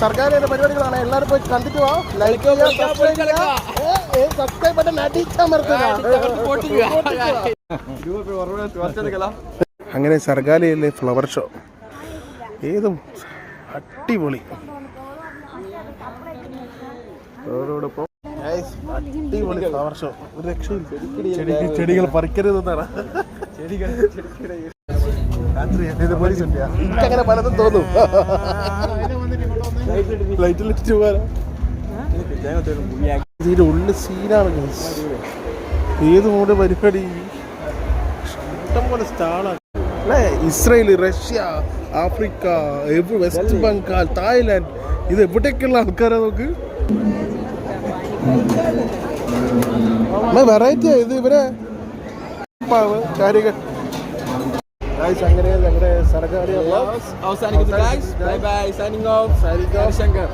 സർക്കാരിന്റെ പരിപാടികളാണ്. എല്ലാവരും പോയി കണ്ടിട്ട് പോവാ. ലൈക്ക് സബ്സ്ക്രൈബ് ബട്ടൺ അടിച്ചമർത്തുക. അങ്ങനെ സർഗാലയിലെ ഫ്ലവർ ഷോ ഏതും അടിപൊളി. അടിപൊളി ഫ്ലവർ ഷോ. ഒരു രക്ഷയില്ല. ചെടികൾ പറിക്കരുതെന്നാണ്. എനിക്കങ്ങനെ പലതും തോന്നും. ലൈറ്റിലിട്ട് പോകാനോ ഇതിന്റെ ഉള്ളിൽ സീനാണ്. ഏത് മൂട് പരിപാടി ഇഷ്ടം പോലെ സ്റ്റാളാണ് അല്ലേ. Israel, Russia, Africa, west Bengal, Thailand, ഇത് എവിടേക്കുള്ള ആൾക്കാരാ നോക്ക്. വെറൈറ്റി ഇത് ഇവരെ കാര്യങ്ങൾ. അങ്ങനെ ഞങ്ങളുടെ സർക്കാർ അവസാനിക്കുന്നു. Bye bye. Signing off. Shankar.